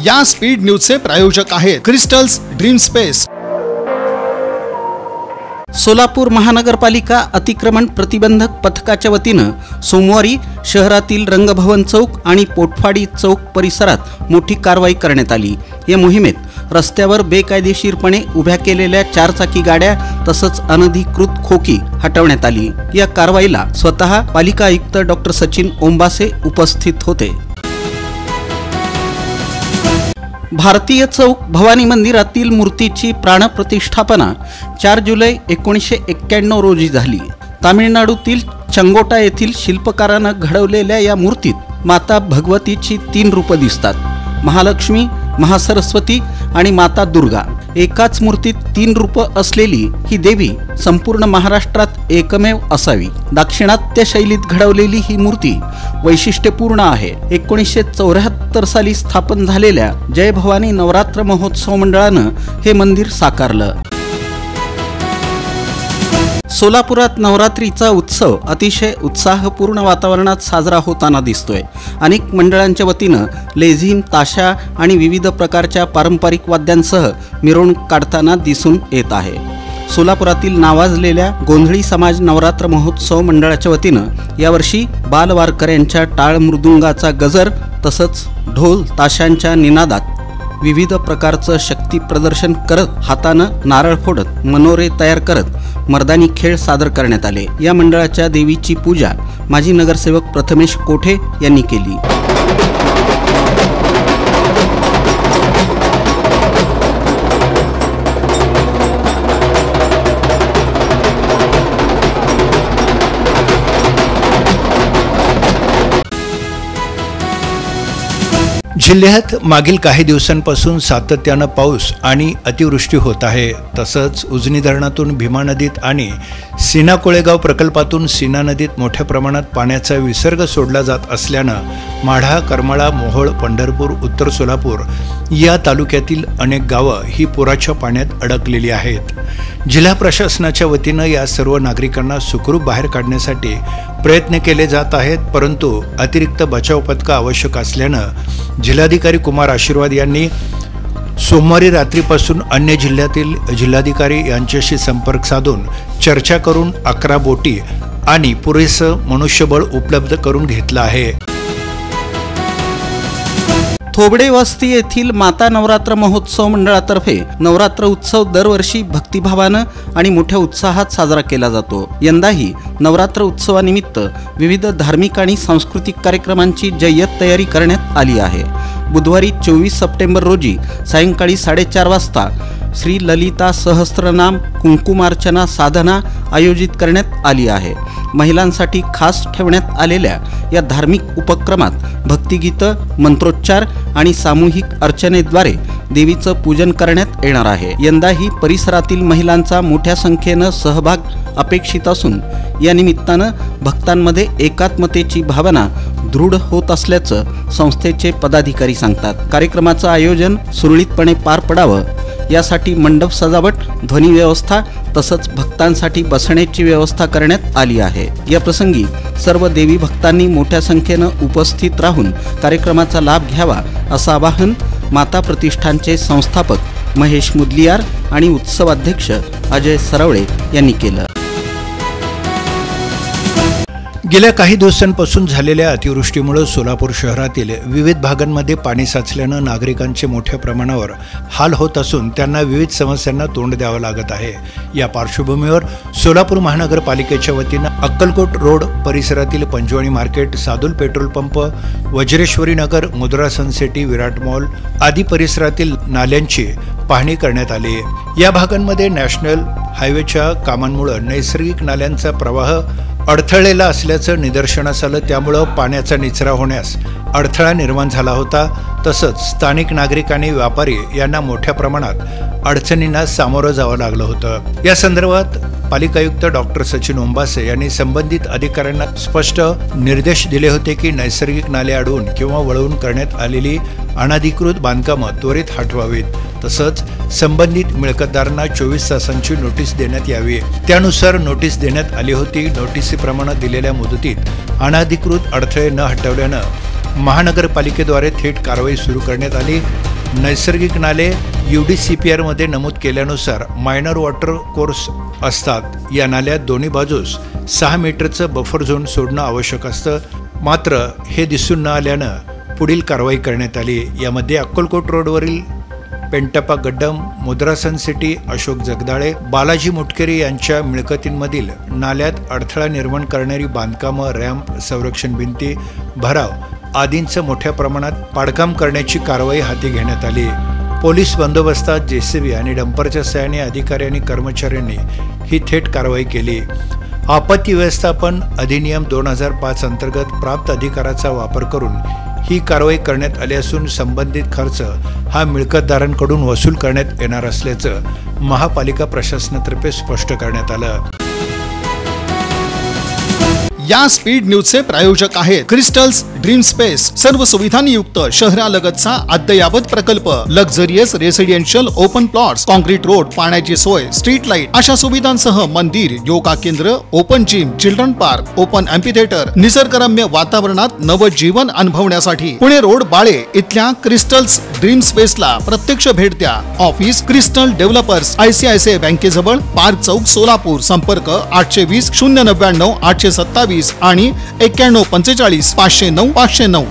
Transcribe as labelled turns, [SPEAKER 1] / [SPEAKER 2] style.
[SPEAKER 1] या स्पीड न्यूजचे प्रायोजक आहेत क्रिस्टल्स ड्रीम स्पेस।
[SPEAKER 2] सोलापूर महानगरपालिका अतिक्रमण प्रतिबंधक पथकाच्या वतीनं सोमवारी शहरातील रंगभवन चौक आणि पोटफाडी चौक परिसरात मोठी कारवाई करण्यात आली। या मोहिमेत रस्त्यावर बेकायदेशीरपणे उभ्या केलेल्या चारचाकी गाड्या तसंच अनधिकृत खोकी हटवण्यात आली। या कारवाईला स्वतः पालिका आयुक्त डॉक्टर सचिन ओंबासे उपस्थित होते। भारतीय चौक भवानी मंदिरातील मूर्तीची प्राणप्रतिष्ठापना 4 जुलै 1991 रोजी झाली। तामिळनाडूतील चंगोटा येथील शिल्पकारानं घडवलेल्या या मूर्तीत माता भगवतीची 3 रूपं दिसतात, महालक्ष्मी, महासरस्वती आणि माता दुर्गा। एकाच मूर्तीत 3 रूपं असलेली ही देवी संपूर्ण महाराष्ट्रात एकमेव असावी। दाक्षिणात्य शैलीत घडवलेली ही मूर्ती वैशिष्ट्यपूर्ण आहे। 1974 साली स्थापन झालेल्या जय भवानी नवरात्र महोत्सव मंडळानं हे मंदिर साकारलं। सोलापुरात नवरात्रीचा उत्सव अतिशय उत्साहपूर्ण वातावरणात साजरा होताना दिसतोय। अनेक मंडळांच्या वतीनं लेझीम, ताशा आणि विविध प्रकारच्या पारंपरिक वाद्यांसह मिरवणूक काढताना दिसून येत आहे। सोलापुरातील नावाजलेल्या गोंधळी समाज नवरात्र महोत्सव मंडळाच्या वतीनं यावर्षी बालवारकऱ्यांच्या टाळ मृदुंगाचा गजर तसंच ढोल ताशांच्या निनादात विविध प्रकारचं शक्ती प्रदर्शन करत, हातानं नारळ फोडत, मनोरे तयार करत मर्दानी खेळ सादर करण्यात आले। या मंडळाच्या देवीची पूजा माजी नगरसेवक प्रथमेश कोठे यांनी केली।
[SPEAKER 3] जिल्ह्यात मागील काही दिवसांपासून सातत्यानं पाऊस आणि अतिवृष्टी होत आहे। तसंच उजनी धरणातून भीमा नदीत आणि सीना कोळेगाव प्रकल्पातून सीना नदीत मोठ्या प्रमाणात पाण्याचा विसर्ग सोडला जात असल्यानं माढा, करमाळा, मोहोळ, पंढरपूर, उत्तर सोलापूर या तालुक्यातील अनेक गावं ही पुराच्या पाण्यात अडकलेली आहेत। जिल्हा प्रशासनाच्या वतीनं या सर्व नागरिकांना सुखरूप बाहेर काढण्यासाठी प्रयत्न केले जात आहेत, परंतु अतिरिक्त बचाव पथकं आवश्यक असल्यानं जिल्हाधिकारी कुमार आशीर्वाद यांनी सोमवारी रात्रीपासून अन्य जिल्ह्यातील जिल्हाधिकारी यांच्याशी संपर्क साधून चर्चा करून 11 बोटी आणि पुरेसं मनुष्यबळ उपलब्ध करून घेतलं आहे।
[SPEAKER 2] थोबडे वस्ती येथील माता नवरात्र महोत्सव मंडळातर्फे नवरात्र उत्सव दरवर्षी भक्तिभावानं आणि मोठ्या उत्साहात साजरा केला जातो। यंदाही नवरात्र उत्सवानिमित्त विविध धार्मिक आणि सांस्कृतिक कार्यक्रमांची जय्यत तयारी करण्यात आली आहे। बुधवारी 24 सप्टेंबर रोजी सायंकाळी 4:30 वाजता श्री ललिता सहस्त्रनाम कुंकुमार्चना साधना आयोजित करण्यात आली आहे। महिलांसाठी खास ठेवण्यात आलेल्या या धार्मिक उपक्रमात भक्तिगीतं, मंत्रोच्चार आणि सामूहिक अर्चनेद्वारे देवीचं पूजन करण्यात येणार आहे। यंदाही परिसरातील महिलांचा मोठ्या संख्येनं सहभाग अपेक्षित असून या निमित्तानं भक्तांमध्ये एकात्मतेची भावना दृढ होत असल्याचं संस्थेचे पदाधिकारी सांगतात। कार्यक्रमाचं आयोजन सुरळीतपणे पार पडावं यासाठी मंडप सजावट, ध्वनी व्यवस्था तसंच भक्तांसाठी बसण्याची व्यवस्था करण्यात आली आहे। या प्रसंगी सर्व देवी भक्तांनी मोठ्या संख्येनं उपस्थित राहून कार्यक्रमाचा लाभ घ्यावा असं आवाहन माता प्रतिष्ठानचे संस्थापक महेश मुदलियार आणि उत्सवाध्यक्ष अजय सरवळे यांनी केलं।
[SPEAKER 3] गेल्या काही दिवसांपासून झालेल्या अतिवृष्टीमुळे सोलापूर शहरातील विविध भागांमध्ये पाणी साचल्यानं नागरिकांचे मोठ्या प्रमाणावर हाल होत असून त्यांना विविध समस्यांना तोंड द्यावं लागत आहे। या पार्श्वभूमीवर सोलापूर महानगरपालिकेच्या वतीनं अक्कलकोट रोड परिसरातील Panjwani market, Sadul petrol pump, Vajreshwari Nagar, Mudra Suncity, विराट मॉल आदी परिसरातील नाल्यांची पाहणी करण्यात आली। या भागांमध्ये नॅशनल हायवेच्या कामांमुळे नैसर्गिक नाल्यांचा प्रवाह अडथळलेला असल्याचं निदर्शनास आलं, त्यामुळं पाण्याचा निचरा होण्यास अडथळा निर्माण झाला होता। तसंच स्थानिक नागरिक आणि व्यापारी यांना मोठ्या प्रमाणात अडचणींना सामोरं जावं लागलं होतं। या संदर्भात पालिका आयुक्त डॉक्टर सचिन ओंबासे यांनी संबंधित अधिकाऱ्यांना स्पष्ट निर्देश दिले होते की नैसर्गिक नाले अडवून किंवा वळवून करण्यात आलेली अनधिकृत बांधकामं त्वरित हटवावीत, तसंच संबंधित मिळकतदारांना 24 तासांची नोटीस देण्यात यावी। त्यानुसार नोटीस देण्यात आली होती। नोटीसीप्रमाणे दिलेल्या मुदतीत अनधिकृत अडथळे न हटवल्यानं महानगरपालिकेद्वारे थेट कारवाई सुरू करण्यात आली। नैसर्गिक नाले UDCPR मध्ये नमूद केल्यानुसार मायनर वॉटर कोर्स असतात। या नाल्यात दोन्ही बाजूस 6 मीटरचं बफर झोन सोडणं आवश्यक असतं, मात्र हे दिसून न आल्यानं पुढील कारवाई करण्यात आली। यामध्ये अक्कलकोट रोडवरील पेंटप्पा गड्डम, मुद्रासन सिटी, अशोक जगदाळे, बालाजी मुटकेरी यांच्या मिळकतींमधील नाल्यात अडथळा निर्माण करणारी बांधकामं, रॅम्प, संरक्षण भिंती, भराव आदींचं मोठ्या प्रमाणात पाडकाम करण्याची कारवाई हाती घेण्यात आली। पोलीस बंदोबस्तात JCB आणि डंपरच्या सहाय्याने अधिकारी आणि कर्मचाऱ्यांनी ही थेट कारवाई केली। आपत्ती व्यवस्थापन अधिनियम 2005 अंतर्गत प्राप्त अधिकाराचा वापर करून ही कारवाई करण्यात आली असून संबंधित खर्च हा मिळकतदारांकडून वसूल करण्यात येणार असल्याचं महापालिका प्रशासनातर्फे स्पष्ट करण्यात आलं।
[SPEAKER 1] या स्पीड न्यूजचे प्रायोजक आहेत क्रिस्टल्स ड्रीम स्पेस। सर्व सुविधांनी युक्त शहरालगतचा अद्ययावत प्रकल्प, luxurious residential open plots, concrete road, पाण्याची सोय, स्ट्रीट लाईट अशा सुविधांसह मंदिर, योगा केंद्र, open gym, children park, open amphitheatre, निसर्गरम्य वातावरणात नवजीवन अनुभवण्यासाठी पुणे रोड बाळे इथल्या क्रिस्टल्स ड्रीम स्पेसला प्रत्यक्ष भेट द्या। ऑफिस क्रिस्टल डेव्हलपर्स, ICICI बँकेजवळ, पार्क चौक, सोलापूर। संपर्क 820 099 827 आणि 91 45 509 509।